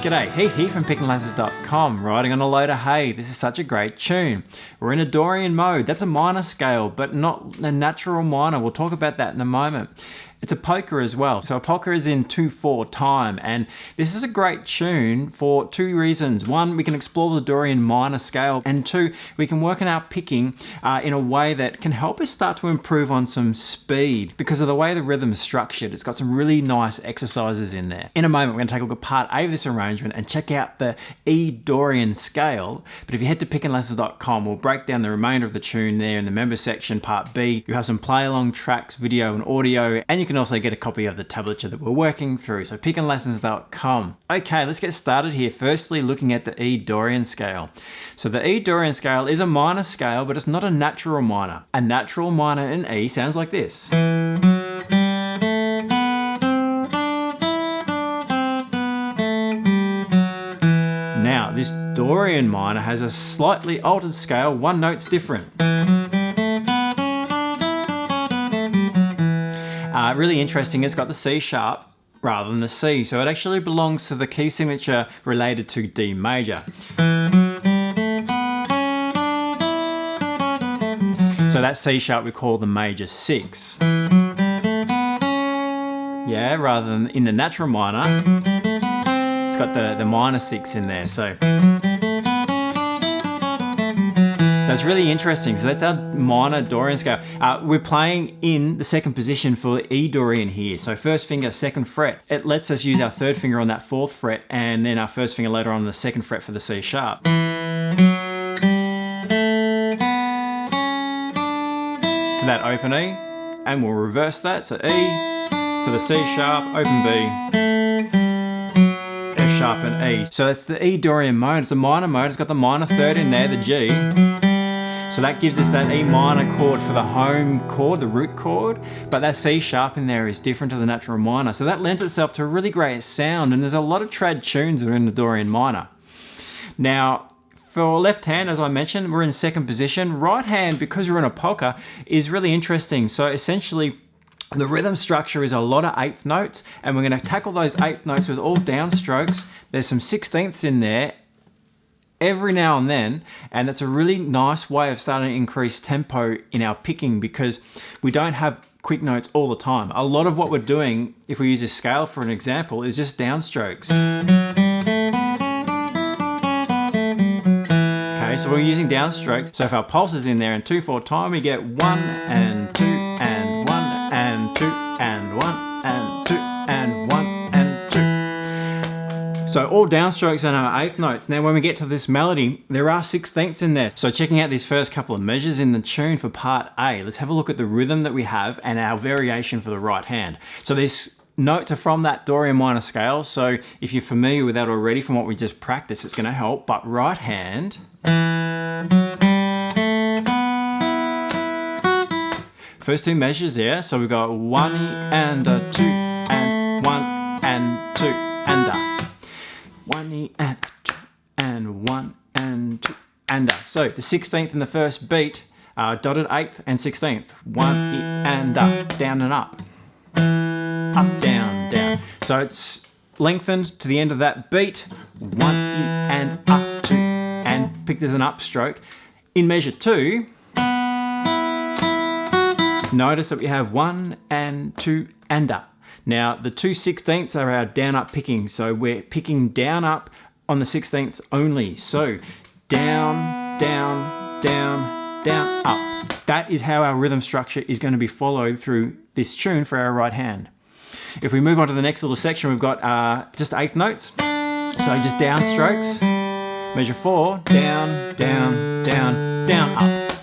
G'day, Heath here from pickinglessons.com, riding on a load of hay. This is such a great tune. We're in a Dorian mode. That's a minor scale, but not a natural minor. We'll talk about that in a moment. It's a polka as well. So a polka is in 2/4 time, and this is a great tune for two reasons. One, we can explore the Dorian minor scale, and two, we can work on our picking in a way that can help us start to improve on some speed because of the way the rhythm is structured. It's got some really nice exercises in there. In a moment, we're going to take a look at part A of this arrangement and check out the E Dorian scale. But if you head to pickinglessons.com, we'll break down the remainder of the tune there in the member section, part B. You have some play-along tracks, video and audio, and you can also get a copy of the tablature that we're working through. So pickinglessons.com. Okay, let's get started here. Firstly, looking at the E Dorian scale. So the E Dorian scale is a minor scale, but it's not a natural minor. A natural minor in E sounds like this. Now, this Dorian minor has a slightly altered scale, one note's different. Really interesting, it's got the C sharp rather than the C, so it actually belongs to the key signature related to D major. So that C sharp we call the major 6. Yeah, rather than in the natural minor, it's got the minor 6 in there. So it's really interesting. So that's our minor Dorian scale. We're playing in the second position for E Dorian here. So first finger, second fret. It lets us use our third finger on that fourth fret and then our first finger later on the second fret for the C sharp. To that open E, and we'll reverse that. So E to the C sharp, open B, F sharp and E. So that's the E Dorian mode. It's a minor mode. It's got the minor third in there, the G. So that gives us that E minor chord for the home chord, the root chord, but that C sharp in there is different to the natural minor. So that lends itself to a really great sound, and there's a lot of trad tunes that are in the Dorian minor. Now, for left hand, as I mentioned, we're in second position. Right hand, because we're in a polka, is really interesting. So essentially, the rhythm structure is a lot of eighth notes, and we're going to tackle those eighth notes with all downstrokes. There's some 16ths in there every now and then, and it's a really nice way of starting to increase tempo in our picking because we don't have quick notes all the time. A lot of what we're doing, if we use this scale for an example, is just downstrokes. Okay, so we're using downstrokes. So if our pulse is in there in 2/4 time, we get 1 and 2 and 1 and 2 and 1 and 2 and 1 and 2. So all downstrokes and our eighth notes. Now when we get to this melody, there are 16ths in there. So checking out these first couple of measures in the tune for part A, let's have a look at the rhythm that we have and our variation for the right hand. So these notes are from that Dorian minor scale. So if you're familiar with that already from what we just practiced, it's gonna help. But right hand, first two measures there. So we've got 1 and a 2 and 1 and 2 and a. 1 E and 2 and 1 and 2 and a. So the 16th in the first beat, dotted 8th and 16th. 1 E and a, down and up. Up, down, down. So it's lengthened to the end of that beat. 1 E and up, 2, and picked as an upstroke. In measure 2, notice that we have 1 and 2 and a. Now, the 2 16ths are our down-up picking, so we're picking down-up on the 16ths only. So, down, down, down, down, up. That is how our rhythm structure is going to be followed through this tune for our right hand. If we move on to the next little section, we've got just eighth notes. So just downstrokes. Measure 4, down, down, down, down, up.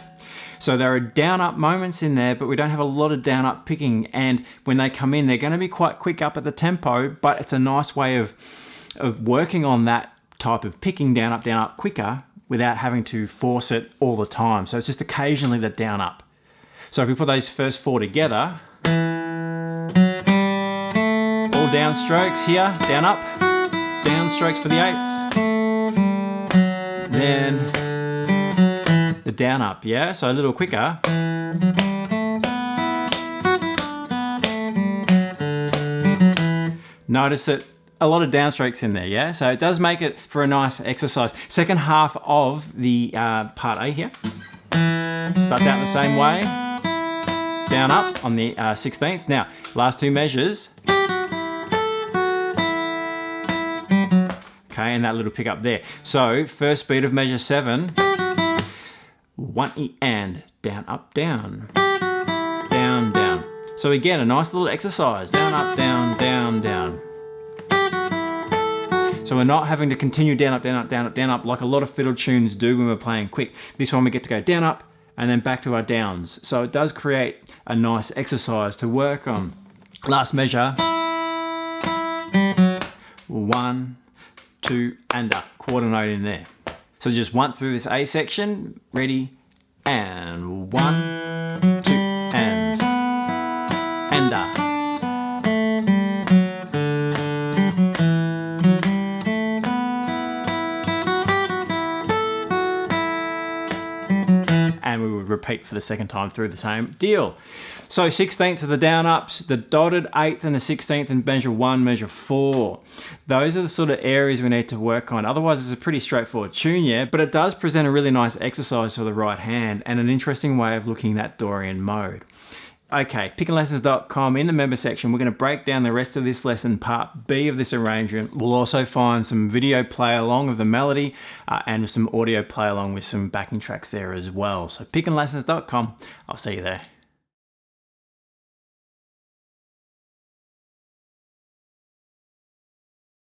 So there are down-up moments in there, but we don't have a lot of down-up picking. And when they come in, they're going to be quite quick up at the tempo, but it's a nice way of working on that type of picking down, up quicker without having to force it all the time. So it's just occasionally the down-up. So if we put those first 4 together, all downstrokes here, down-up, downstrokes for the eighths, then the down up, yeah? So a little quicker. Notice it a lot of downstrokes in there, yeah? So it does make it for a nice exercise. Second half of the part A here. Starts out in the same way. Down up on the 16th. Now, last two measures. Okay, and that little pickup there. So, first beat of measure 7. 1E and down, up, down. Down, down. So again, a nice little exercise. Down, up, down, down, down. So we're not having to continue down, up, down, up, down, up, down, up like a lot of fiddle tunes do when we're playing quick. This one we get to go down, up, and then back to our downs. So it does create a nice exercise to work on. Last measure. 1, 2, and up. Quarter note in there. So just once through this A section. Ready, and 1, 2, and up. And we would repeat for the second time through the same deal. So 16th of the down ups, the dotted 8th and the 16th in measure 1, measure 4. Those are the sort of areas we need to work on. Otherwise it's a pretty straightforward tune, yeah, but it does present a really nice exercise for the right hand and an interesting way of looking at Dorian mode. Okay, pickinglessons.com, in the member section, we're going to break down the rest of this lesson, part B of this arrangement. We'll also find some video play along of the melody and some audio play along with some backing tracks there as well. So pickinglessons.com, I'll see you there.